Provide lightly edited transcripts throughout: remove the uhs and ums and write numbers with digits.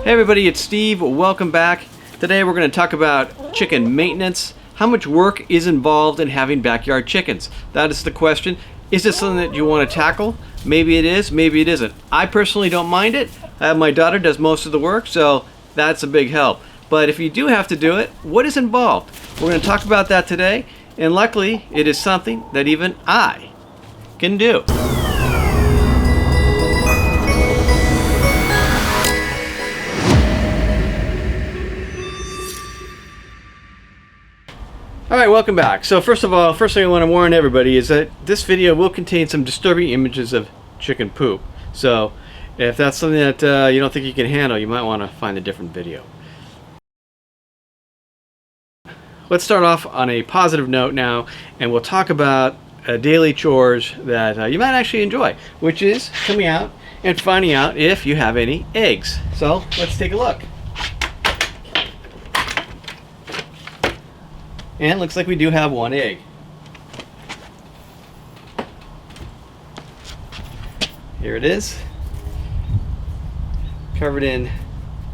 Hey everybody, it's Steve. Welcome back. Today we're going to talk about chicken maintenance. How much work is involved in having backyard chickens? That is the question. Is this something that you want to tackle? Maybe it is, maybe it isn't. I personally don't mind it. My daughter does most of the work, so that's a big help. But if you do have to do it, what is involved? We're going to talk about that today, and luckily it is something that even I can do. Alright, welcome back. So first thing I want to warn everybody is that this video will contain some disturbing images of chicken poop. So if that's something that you don't think you can handle, you might want to find a different video. Let's start off on a positive note now, and we'll talk about daily chores that you might actually enjoy, which is coming out and finding out if you have any eggs. So let's take a look. And it looks like we do have one egg. Here it is. Covered in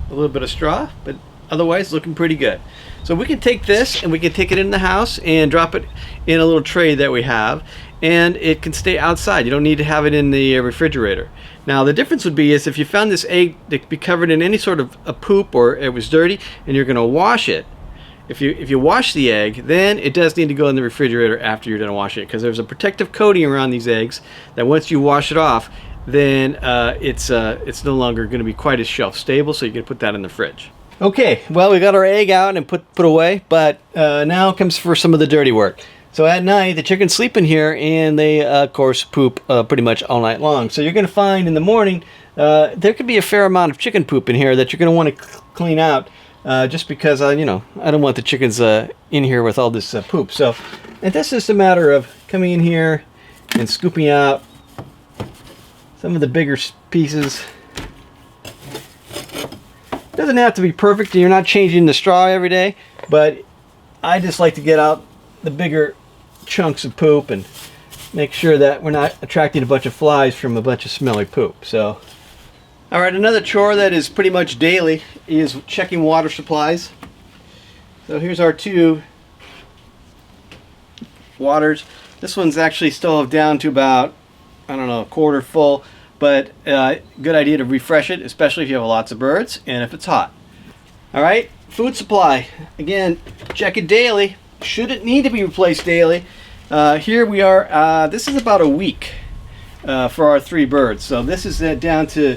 a little bit of straw, but otherwise looking pretty good. So we can take this and we can take it in the house and drop it in a little tray that we have, and it can stay outside. You don't need to have it in the refrigerator. Now the difference would be is if you found this egg to be covered in any sort of a poop or it was dirty and you're going to wash it. If you wash the egg, then it does need to go in the refrigerator after you're done washing it, because there's a protective coating around these eggs that once you wash it off, then it's no longer going to be quite as shelf stable, so you can put that in the fridge. Okay, well, we got our egg out and put away, but now comes for some of the dirty work. So at night, the chickens sleep in here, and they of course poop pretty much all night long. So you're going to find in the morning there could be a fair amount of chicken poop in here that you're going to want to clean out. Just because I don't want the chickens in here with all this poop. So, and that's just a matter of coming in here and scooping out some of the bigger pieces. Doesn't have to be perfect, and you're not changing the straw every day, but I just like to get out the bigger chunks of poop and make sure that we're not attracting a bunch of flies from a bunch of smelly poop. So. Alright, another chore that is pretty much daily is checking water supplies. So here's our two waters. This one's actually still down to about, I don't know, a quarter full, but good idea to refresh it, especially if you have lots of birds and if it's hot. Alright, food supply. Again, check it daily. Should it need to be replaced daily? Here we are, this is about a week for our 3 birds. So this is down to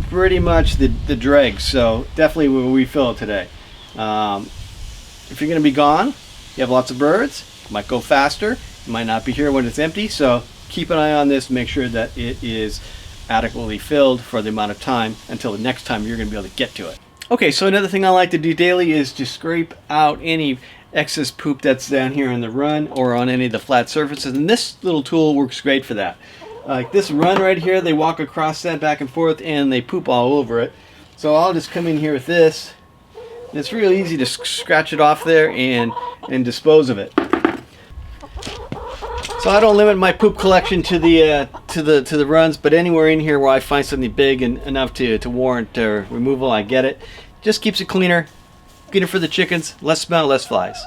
pretty much the dregs, so definitely we'll refill it today. If you're going to be gone, you have lots of birds, it might go faster, you might not be here when it's empty, so keep an eye on this, make sure that it is adequately filled for the amount of time until the next time you're going to be able to get to it. Okay, so another thing I like to do daily is to scrape out any excess poop that's down here in the run or on any of the flat surfaces, and this little tool works great for that. Like this run right here, they walk across that back and forth and they poop all over it. So I'll just come in here with this. And it's real easy to scratch it off there and dispose of it. So I don't limit my poop collection to the runs, but anywhere in here where I find something big and enough to warrant removal, I get it. Just keeps it cleaner for the chickens, less smell, less flies.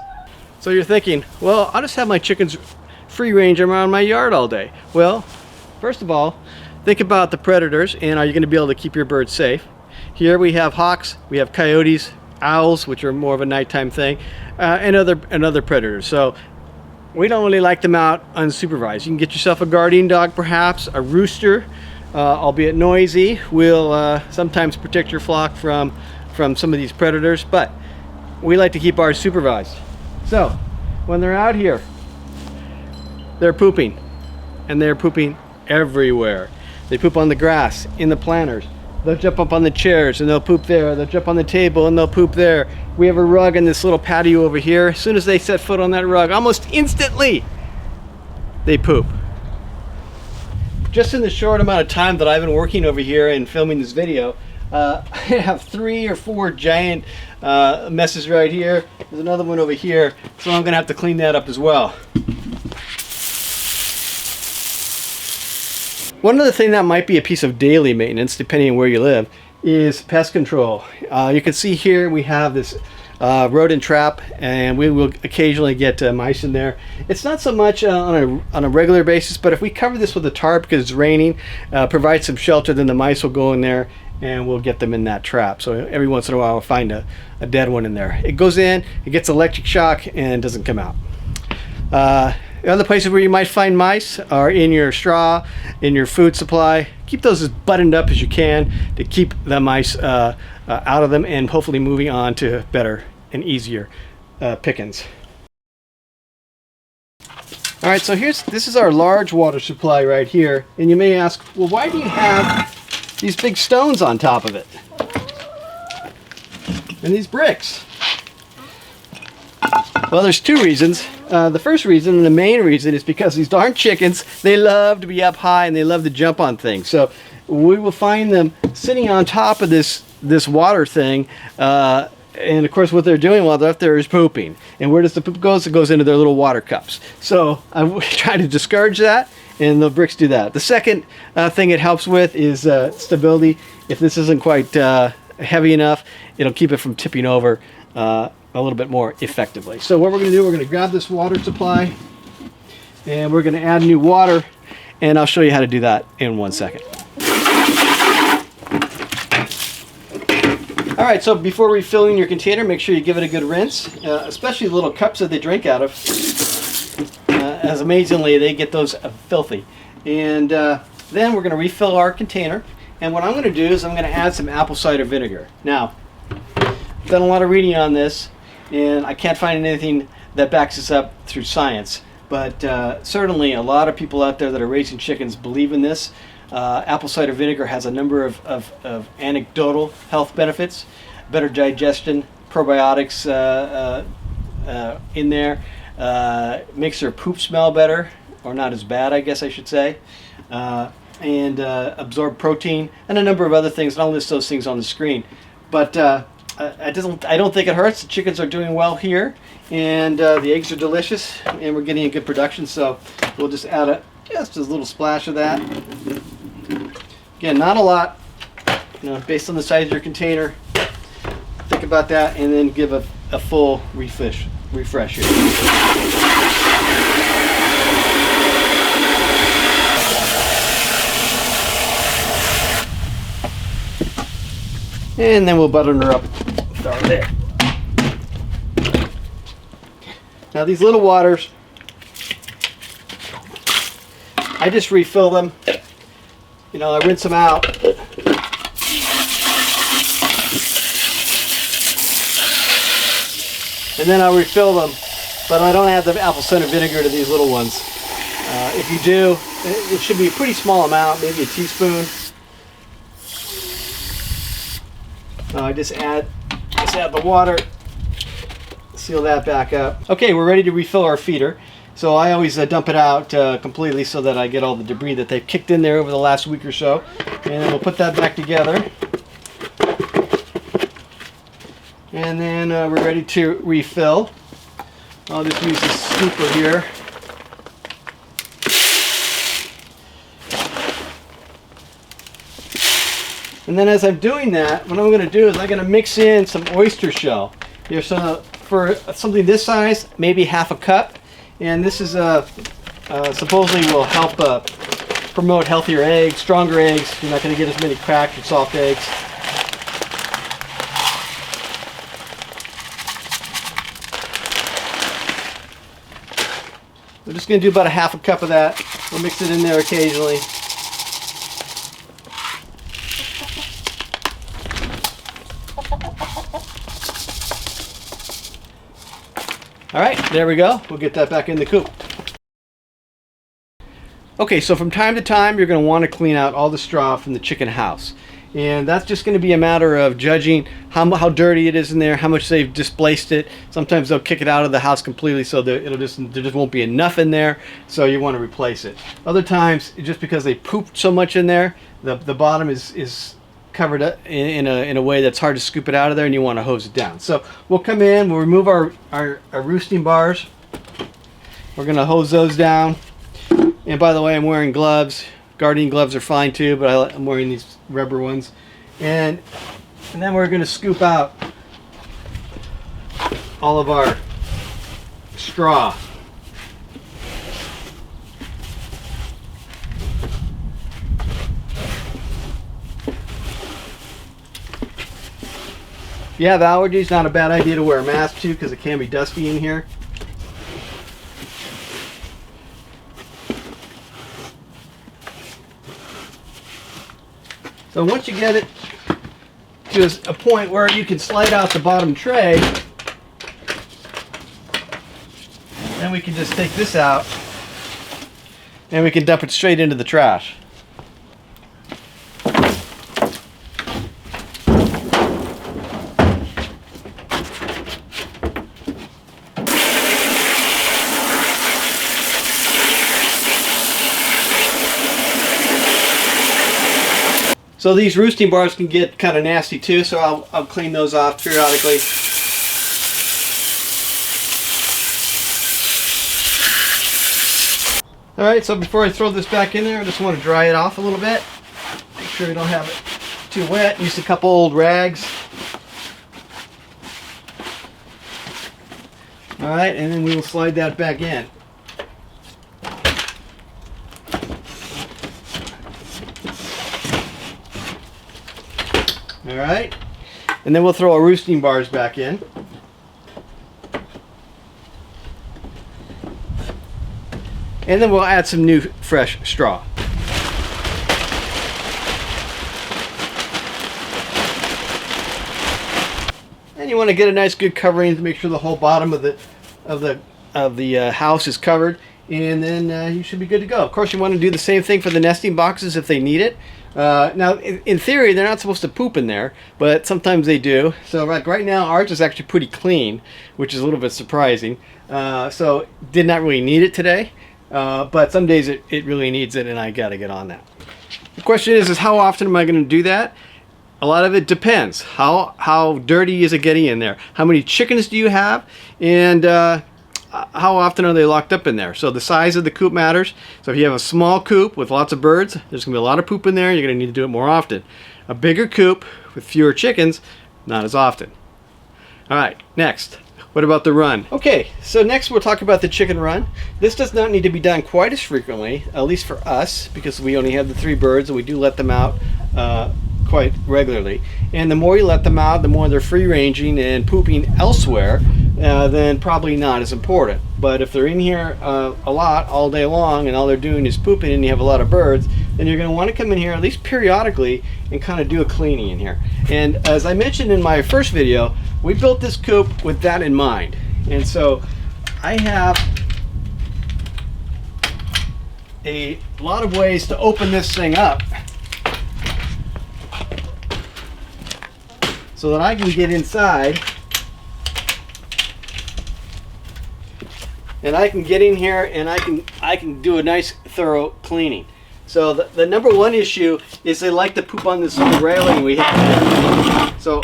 So you're thinking, well, I'll just have my chickens free range around my yard all day. Well, first of all, think about the predators, and are you going to be able to keep your birds safe? Here we have hawks, we have coyotes, owls, which are more of a nighttime thing, and other predators. So we don't really like them out unsupervised. You can get yourself a guardian dog, perhaps a rooster, albeit noisy, will sometimes protect your flock from some of these predators, but we like to keep ours supervised. So when they're out here, they're pooping, and they're pooping everywhere. They poop on the grass, in the planters. They'll jump up on the chairs and they'll poop there. They'll jump on the table and they'll poop there. We have a rug in this little patio over here. As soon as they set foot on that rug, almost instantly, they poop. Just in the short amount of time that I've been working over here and filming this video, I have 3 or 4 giant messes right here. There's another one over here, so I'm gonna have to clean that up as well. One other thing that might be a piece of daily maintenance, depending on where you live, is pest control. You can see here we have this rodent trap, and we will occasionally get mice in there. It's not so much on a regular basis, but if we cover this with a tarp because it's raining, provide some shelter, then the mice will go in there and we'll get them in that trap. So every once in a while we'll find a dead one in there. It goes in, it gets electric shock, and doesn't come out. Other places where you might find mice are in your straw, in your food supply. Keep those as buttoned up as you can to keep the mice out of them, and hopefully moving on to better and easier pickings. All right, so this is our large water supply right here, and you may ask, well, why do you have these big stones on top of it and these bricks? Well, there's two reasons. The first reason, and the main reason, is because these darn chickens, they love to be up high and they love to jump on things. So we will find them sitting on top of this water thing, and of course what they're doing while they're up there is pooping. And where does the poop go? It goes into their little water cups. So I try to discourage that, and the bricks do that. The second thing it helps with is stability. If this isn't quite heavy enough, it'll keep it from tipping over a little bit more effectively. So what we're going to do, we're going to grab this water supply and we're going to add new water, and I'll show you how to do that in 1 second. All right, so before refilling your container, make sure you give it a good rinse, especially the little cups that they drink out of. As amazingly, they get those filthy. And then we're going to refill our container, and what I'm going to do is I'm going to add some apple cider vinegar. Now, I've done a lot of reading on this, and I can't find anything that backs this up through science, but certainly a lot of people out there that are raising chickens believe in this. Apple cider vinegar has a number of anecdotal health benefits: better digestion, probiotics in there, makes their poop smell better, or not as bad, I guess I should say, and absorb protein, and a number of other things, and I'll list those things on the screen. But I don't think it hurts. The chickens are doing well here, and the eggs are delicious, and we're getting a good production. So we'll just add just a little splash of that. Again, not a lot, based on the size of your container. Think about that, and then give a full refresh here. And then we'll button her up with our lid. Now these little waters, I just refill them. I rinse them out. And then I'll refill them, but I don't add the apple cider vinegar to these little ones. If you do, it should be a pretty small amount, maybe a teaspoon. I just add the water, seal that back up. Okay, we're ready to refill our feeder. So I always dump it out completely so that I get all the debris that they've kicked in there over the last week or so. And then we'll put that back together. And then we're ready to refill. I'll just use this scooper here. And then as I'm doing that, what I'm going to do is I'm going to mix in some oyster shell. So for something this size, maybe half a cup. And this is supposedly will help promote healthier eggs, stronger eggs. You're not going to get as many cracked or soft eggs. We're just going to do about a half a cup of that. We'll mix it in there occasionally. All right, there we go. We'll get that back in the coop. Okay, so from time to time, you're going to want to clean out all the straw from the chicken house. And that's just going to be a matter of judging how dirty it is in there, how much they've displaced it. Sometimes they'll kick it out of the house completely, so there just won't be enough in there, so you want to replace it. Other times, just because they pooped so much in there, the bottom is covered up in a way that's hard to scoop it out of there, and you want to hose it down. So we'll come in, we'll remove our roosting bars. We're going to hose those down. And by the way, I'm wearing gloves. Gardening gloves are fine too, but I'm wearing these rubber ones. And then we're going to scoop out all of our straw. If you have allergies, not a bad idea to wear a mask too, because it can be dusty in here. So once you get it to a point where you can slide out the bottom tray, then we can just take this out and we can dump it straight into the trash. So these roosting bars can get kind of nasty too, so I'll clean those off periodically. Alright, so before I throw this back in there, I just want to dry it off a little bit. Make sure we don't have it too wet. Use a couple old rags. Alright, and then we will slide that back in. Alright, and then we'll throw our roosting bars back in. And then we'll add some new fresh straw. And you want to get a nice good covering to make sure the whole bottom of the house is covered, and then you should be good to go. Of course, you want to do the same thing for the nesting boxes if they need it. Now, in theory, they're not supposed to poop in there, but sometimes they do. So right now, ours is actually pretty clean, which is a little bit surprising. So did not really need it today, but some days it really needs it, and I got to get on that. The question is how often am I going to do that? A lot of it depends. How dirty is it getting in there? How many chickens do you have? And how often are they locked up in there? So the size of the coop matters. So if you have a small coop with lots of birds, there's going to be a lot of poop in there. You're going to need to do it more often. A bigger coop with fewer chickens, not as often. All right, next. What about the run? Okay, so next we'll talk about the chicken run. This does not need to be done quite as frequently, at least for us, because we only have the 3 birds and we do let them out quite regularly. And the more you let them out, the more they're free ranging and pooping elsewhere, then probably not as important. But if they're in here a lot all day long and all they're doing is pooping and you have a lot of birds, then you're going to want to come in here at least periodically and kind of do a cleaning in here. And as I mentioned in my first video, we built this coop with that in mind. And so I have a lot of ways to open this thing up so that I can get inside and I can get in here and I can do a nice thorough cleaning. So the number one issue is they like to poop on this little railing we have there. So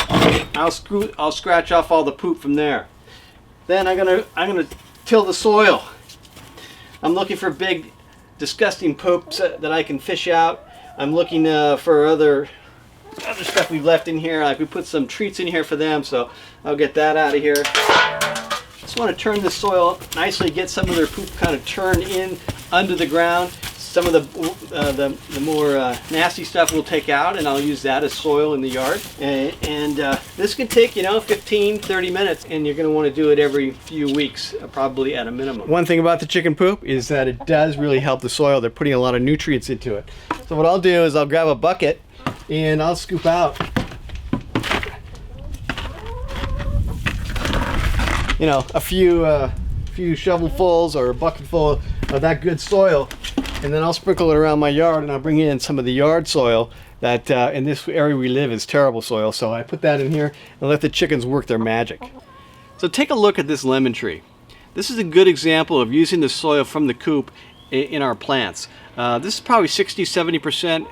I'll scratch off all the poop from there. Then I'm gonna till the soil. I'm looking for big disgusting poops that I can fish out. I'm looking for other stuff we've left in here. Like we put some treats in here for them, so I'll get that out of here. Just want to turn the soil nicely, get some of their poop kind of turned in under the ground. Some of the more nasty stuff we'll take out, and I'll use that as soil in the yard. And this can take 15-30 minutes, and you're going to want to do it every few weeks, probably at a minimum. One thing about the chicken poop is that it does really help the soil. They're putting a lot of nutrients into it. So what I'll do is I'll grab a bucket and I'll scoop out a few shovelfuls or a bucketful of that good soil, and then I'll sprinkle it around my yard, and I'll bring in some of the yard soil that in this area we live is terrible soil. So I put that in here and let the chickens work their magic. So take a look at this lemon tree. This is a good example of using the soil from the coop in our plants. This is probably 60-70%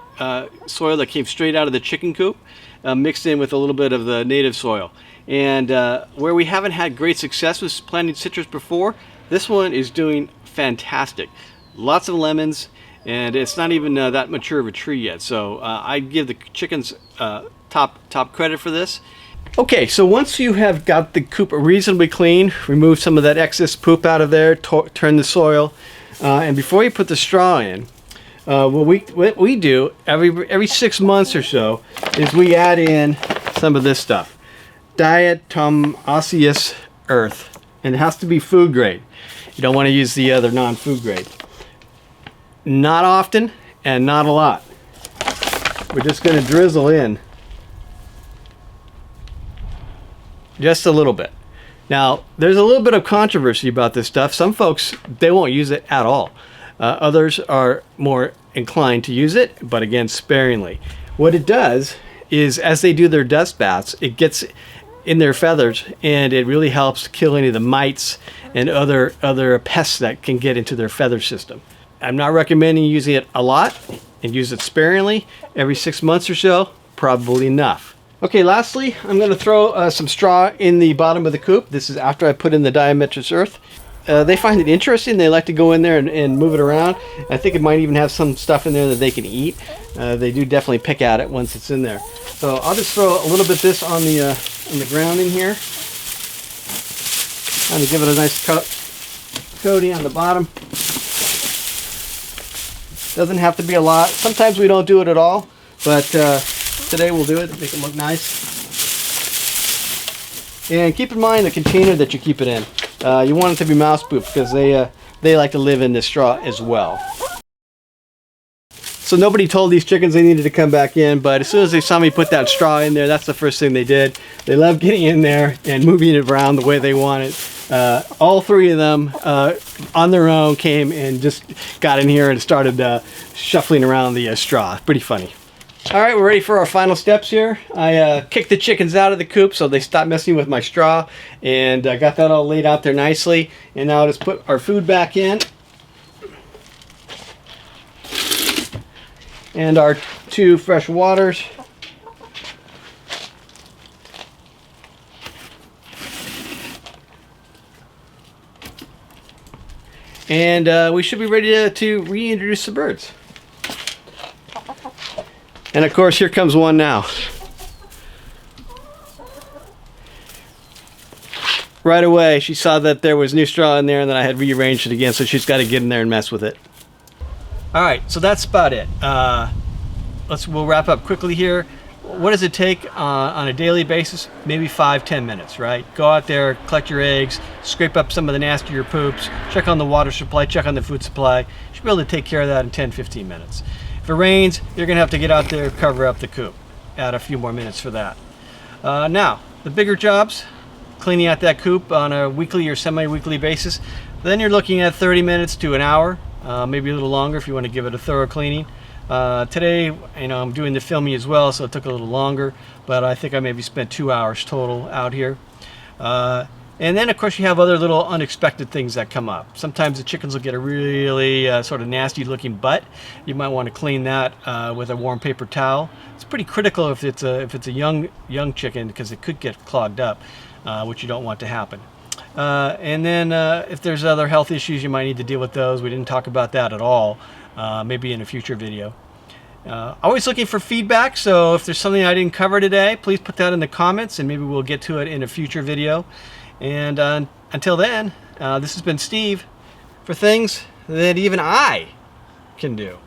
soil that came straight out of the chicken coop, mixed in with a little bit of the native soil. And where we haven't had great success with planting citrus before, this one is doing fantastic. Lots of lemons, and it's not even that mature of a tree yet. So I give the chickens top credit for this. Okay, so once you have got the coop reasonably clean, remove some of that excess poop out of there, turn the soil, and before you put the straw in, what we do every 6 months or so is we add in some of this stuff, Diatomaceous earth, and it has to be food grade. You don't want to use the other non-food grade. Not often and not a lot. We're just going to drizzle in just a little bit. Now, there's a little bit of controversy about this stuff. Some folks, they won't use it at all. Others are more inclined to use it, but again, sparingly. What it does is, as they do their dust baths, it gets in their feathers, and it really helps kill any of the mites and other pests that can get into their feather system. I'm not recommending using it a lot, and use it sparingly. Every 6 months or so, probably enough. Okay, lastly, I'm going to throw some straw in the bottom of the coop. This is after I put in the diatomaceous earth. They find it interesting. They like to go in there and move it around. I think it might even have some stuff in there that they can eat. They do definitely pick at it once it's in there. So I'll just throw a little bit of this on the ground in here. Kind of give it a nice coating on the bottom. Doesn't have to be a lot. Sometimes we don't do it at all, but today we'll do it to make it look nice. And keep in mind the container that you keep it in. You want it to be mouse proof because they like to live in this straw as well. So nobody told these chickens they needed to come back in, but as soon as they saw me put that straw in there, that's the first thing they did. They love getting in there and moving it around the way they wanted. All three of them on their own came and just got in here and started shuffling around the straw. Pretty funny. All right, we're ready for our final steps here. I kicked the chickens out of the coop so they stopped messing with my straw, and I got that all laid out there nicely. And now I'll just put our food back in. And our 2 fresh waters. And we should be ready to reintroduce the birds. And of course, here comes one now. Right away, she saw that there was new straw in there and that I had rearranged it again, so she's got to get in there and mess with it. All right, so that's about it. We'll wrap up quickly here. What does it take on a daily basis? Maybe 5-10 minutes, right? Go out there, collect your eggs, scrape up some of the nastier poops, check on the water supply, check on the food supply. You should be able to take care of that in 10-15 minutes. If it rains, you're going to have to get out there, cover up the coop. Add a few more minutes for that. Now, the bigger jobs, cleaning out that coop on a weekly or semi-weekly basis, then you're looking at 30 minutes to an hour, maybe a little longer if you want to give it a thorough cleaning. Today, I'm doing the filming as well, so it took a little longer, but I think I maybe spent 2 hours total out here. And then, of course, you have other little unexpected things that come up. Sometimes the chickens will get a really sort of nasty-looking butt. You might want to clean that with a warm paper towel. It's pretty critical if it's a young chicken because it could get clogged up, which you don't want to happen. And then if there's other health issues, you might need to deal with those. We didn't talk about that at all. Maybe in a future video. Always looking for feedback, so if there's something I didn't cover today, please put that in the comments and maybe we'll get to it in a future video. And until then, this has been Steve for things that even I can do.